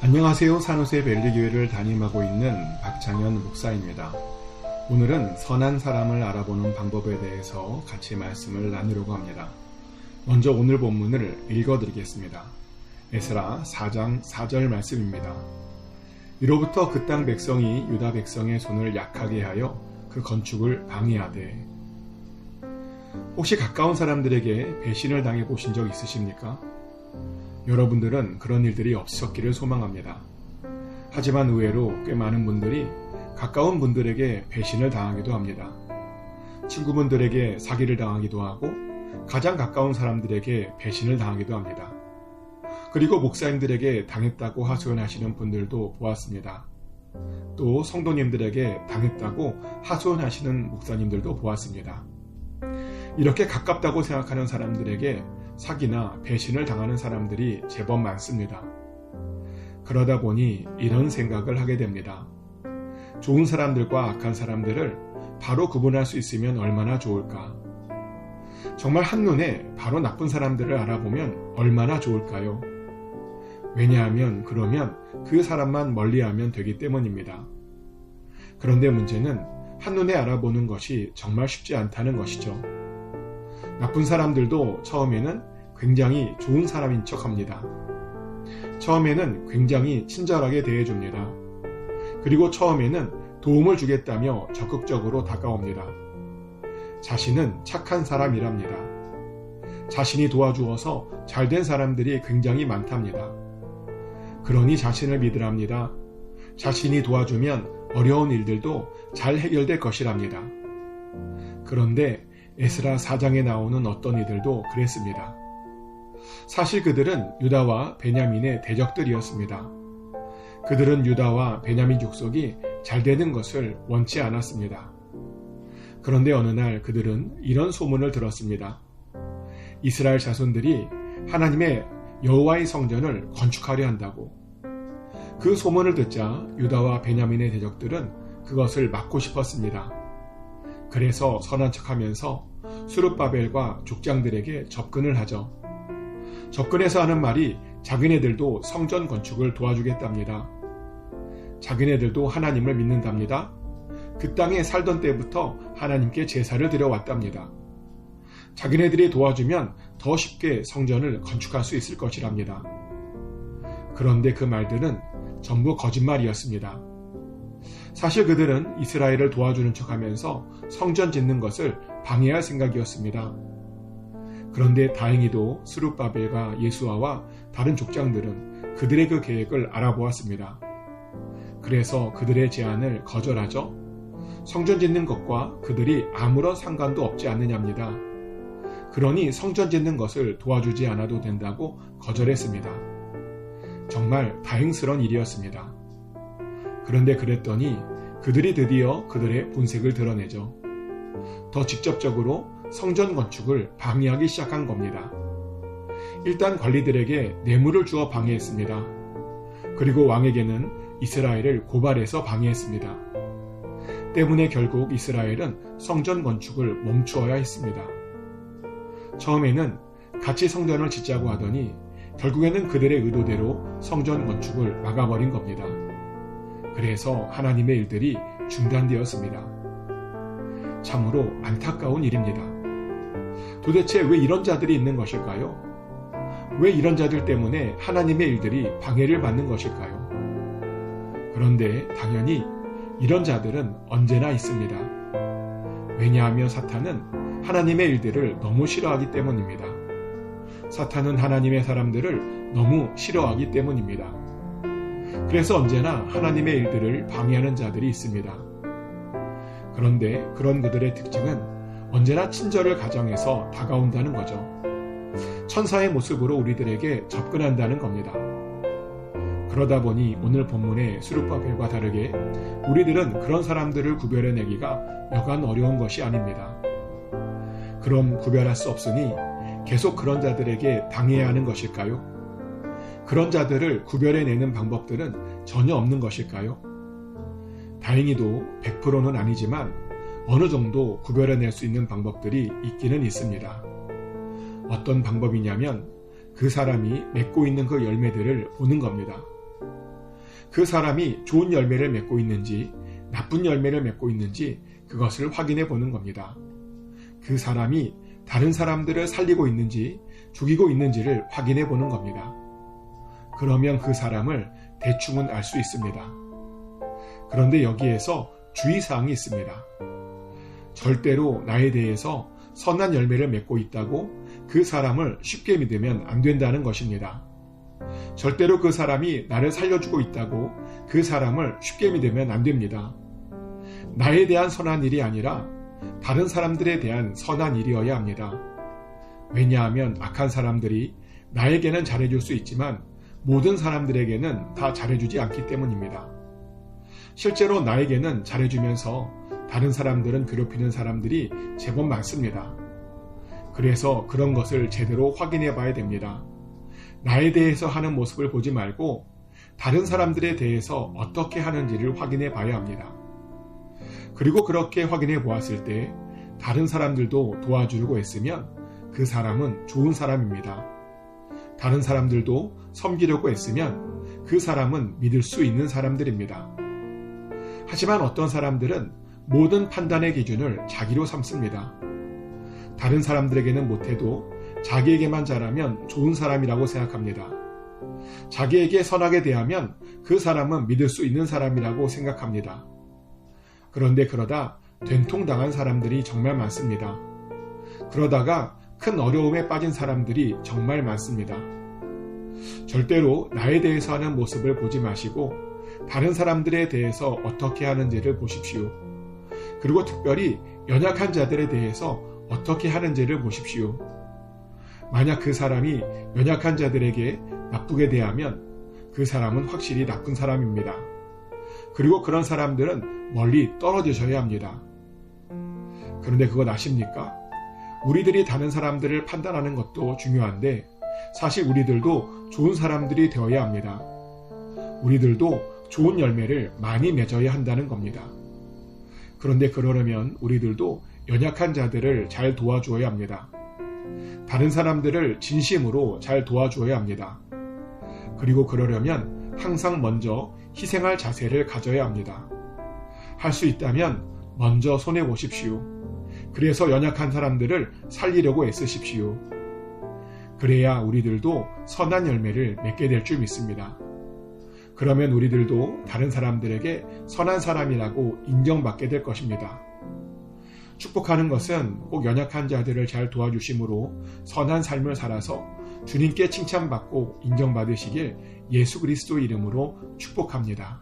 안녕하세요. 산호세 벨리교회를 담임하고 있는 박창현 목사입니다. 오늘은 선한 사람을 알아보는 방법에 대해서 같이 말씀을 나누려고 합니다. 먼저 오늘 본문을 읽어드리겠습니다. 에스라 4장 4절 말씀입니다. 이로부터 그 땅 백성이 유다 백성의 손을 약하게 하여 그 건축을 방해하되. 혹시 가까운 사람들에게 배신을 당해 보신 적 있으십니까? 여러분들은 그런 일들이 없으셨기를 소망합니다. 하지만 의외로 꽤 많은 분들이 가까운 분들에게 배신을 당하기도 합니다. 친구분들에게 사기를 당하기도 하고 가장 가까운 사람들에게 배신을 당하기도 합니다. 그리고 목사님들에게 당했다고 하소연하시는 분들도 보았습니다. 또 성도님들에게 당했다고 하소연하시는 목사님들도 보았습니다. 이렇게 가깝다고 생각하는 사람들에게 사기나 배신을 당하는 사람들이 제법 많습니다. 그러다 보니 이런 생각을 하게 됩니다. 좋은 사람들과 악한 사람들을 바로 구분할 수 있으면 얼마나 좋을까? 정말 한눈에 바로 나쁜 사람들을 알아보면 얼마나 좋을까요? 왜냐하면 그러면 그 사람만 멀리하면 되기 때문입니다. 그런데 문제는 한눈에 알아보는 것이 정말 쉽지 않다는 것이죠. 나쁜 사람들도 처음에는 굉장히 좋은 사람인 척 합니다. 처음에는 굉장히 친절하게 대해줍니다. 그리고 처음에는 도움을 주겠다며 적극적으로 다가옵니다. 자신은 착한 사람이랍니다. 자신이 도와주어서 잘된 사람들이 굉장히 많답니다. 그러니 자신을 믿으랍니다. 자신이 도와주면 어려운 일들도 잘 해결될 것이랍니다. 그런데 에스라 4장에 나오는 어떤 이들도 그랬습니다. 사실 그들은 유다와 베냐민의 대적들이었습니다. 그들은 유다와 베냐민 족속이 잘 되는 것을 원치 않았습니다. 그런데 어느 날 그들은 이런 소문을 들었습니다. 이스라엘 자손들이 하나님의 여호와의 성전을 건축하려 한다고. 그 소문을 듣자 유다와 베냐민의 대적들은 그것을 막고 싶었습니다. 그래서 선한 척하면서 스룹바벨과 족장들에게 접근을 하죠. 접근해서 하는 말이 자기네들도 성전 건축을 도와주겠답니다. 자기네들도 하나님을 믿는답니다. 그 땅에 살던 때부터 하나님께 제사를 드려왔답니다. 자기네들이 도와주면 더 쉽게 성전을 건축할 수 있을 것이랍니다. 그런데 그 말들은 전부 거짓말이었습니다. 사실 그들은 이스라엘을 도와주는 척하면서 성전 짓는 것을 방해할 생각이었습니다. 그런데 다행히도 스룹바벨과 예수아와 다른 족장들은 그들의 그 계획을 알아보았습니다. 그래서 그들의 제안을 거절하죠. 성전 짓는 것과 그들이 아무런 상관도 없지 않느냐입니다. 그러니 성전 짓는 것을 도와주지 않아도 된다고 거절했습니다. 정말 다행스러운 일이었습니다. 그런데 그랬더니 그들이 드디어 그들의 본색을 드러내죠. 더 직접적으로 성전 건축을 방해하기 시작한 겁니다. 일단 관리들에게 뇌물을 주어 방해했습니다. 그리고 왕에게는 이스라엘을 고발해서 방해했습니다. 때문에 결국 이스라엘은 성전 건축을 멈추어야 했습니다. 처음에는 같이 성전을 짓자고 하더니 결국에는 그들의 의도대로 성전 건축을 막아버린 겁니다. 그래서 하나님의 일들이 중단되었습니다. 참으로 안타까운 일입니다. 도대체 왜 이런 자들이 있는 것일까요? 왜 이런 자들 때문에 하나님의 일들이 방해를 받는 것일까요? 그런데 당연히 이런 자들은 언제나 있습니다. 왜냐하면 사탄은 하나님의 일들을 너무 싫어하기 때문입니다. 사탄은 하나님의 사람들을 너무 싫어하기 때문입니다. 그래서 언제나 하나님의 일들을 방해하는 자들이 있습니다. 그런데 그런 그들의 특징은 언제나 친절을 가정해서 다가온다는 거죠. 천사의 모습으로 우리들에게 접근한다는 겁니다. 그러다 보니 오늘 본문의 스룹바벨과 다르게 우리들은 그런 사람들을 구별해내기가 여간 어려운 것이 아닙니다. 그럼 구별할 수 없으니 계속 그런 자들에게 당해야 하는 것일까요? 그런 자들을 구별해내는 방법들은 전혀 없는 것일까요? 다행히도 100%는 아니지만 어느 정도 구별해낼 수 있는 방법들이 있기는 있습니다. 어떤 방법이냐면 그 사람이 맺고 있는 그 열매들을 보는 겁니다. 그 사람이 좋은 열매를 맺고 있는지 나쁜 열매를 맺고 있는지 그것을 확인해 보는 겁니다. 그 사람이 다른 사람들을 살리고 있는지 죽이고 있는지를 확인해 보는 겁니다. 그러면 그 사람을 대충은 알 수 있습니다. 그런데 여기에서 주의사항이 있습니다. 절대로 나에 대해서 선한 열매를 맺고 있다고 그 사람을 쉽게 믿으면 안 된다는 것입니다. 절대로 그 사람이 나를 살려주고 있다고 그 사람을 쉽게 믿으면 안 됩니다. 나에 대한 선한 일이 아니라 다른 사람들에 대한 선한 일이어야 합니다. 왜냐하면 악한 사람들이 나에게는 잘해줄 수 있지만 모든 사람들에게는 다 잘해주지 않기 때문입니다. 실제로 나에게는 잘해주면서 다른 사람들은 괴롭히는 사람들이 제법 많습니다. 그래서 그런 것을 제대로 확인해 봐야 됩니다. 나에 대해서 하는 모습을 보지 말고 다른 사람들에 대해서 어떻게 하는지를 확인해 봐야 합니다. 그리고 그렇게 확인해 보았을 때 다른 사람들도 도와주려고 했으면 그 사람은 좋은 사람입니다. 다른 사람들도 섬기려고 했으면 그 사람은 믿을 수 있는 사람들입니다. 하지만 어떤 사람들은 모든 판단의 기준을 자기로 삼습니다. 다른 사람들에게는 못해도 자기에게만 잘하면 좋은 사람이라고 생각합니다. 자기에게 선하게 대하면 그 사람은 믿을 수 있는 사람이라고 생각합니다. 그런데 그러다 된통당한 사람들이 정말 많습니다. 그러다가 큰 어려움에 빠진 사람들이 정말 많습니다. 절대로 나에 대해서 하는 모습을 보지 마시고 다른 사람들에 대해서 어떻게 하는지를 보십시오. 그리고 특별히 연약한 자들에 대해서 어떻게 하는지를 보십시오. 만약 그 사람이 연약한 자들에게 나쁘게 대하면 그 사람은 확실히 나쁜 사람입니다. 그리고 그런 사람들은 멀리 떨어지셔야 합니다. 그런데 그건 아십니까? 우리들이 다른 사람들을 판단하는 것도 중요한데 사실 우리들도 좋은 사람들이 되어야 합니다. 우리들도 좋은 열매를 많이 맺어야 한다는 겁니다. 그런데 그러려면 우리들도 연약한 자들을 잘 도와주어야 합니다. 다른 사람들을 진심으로 잘 도와주어야 합니다. 그리고 그러려면 항상 먼저 희생할 자세를 가져야 합니다. 할 수 있다면 먼저 손해보십시오. 그래서 연약한 사람들을 살리려고 애쓰십시오. 그래야 우리들도 선한 열매를 맺게 될 줄 믿습니다. 그러면 우리들도 다른 사람들에게 선한 사람이라고 인정받게 될 것입니다. 축복하는 것은 꼭 연약한 자들을 잘 도와주심으로 선한 삶을 살아서 주님께 칭찬받고 인정받으시길 예수 그리스도 이름으로 축복합니다.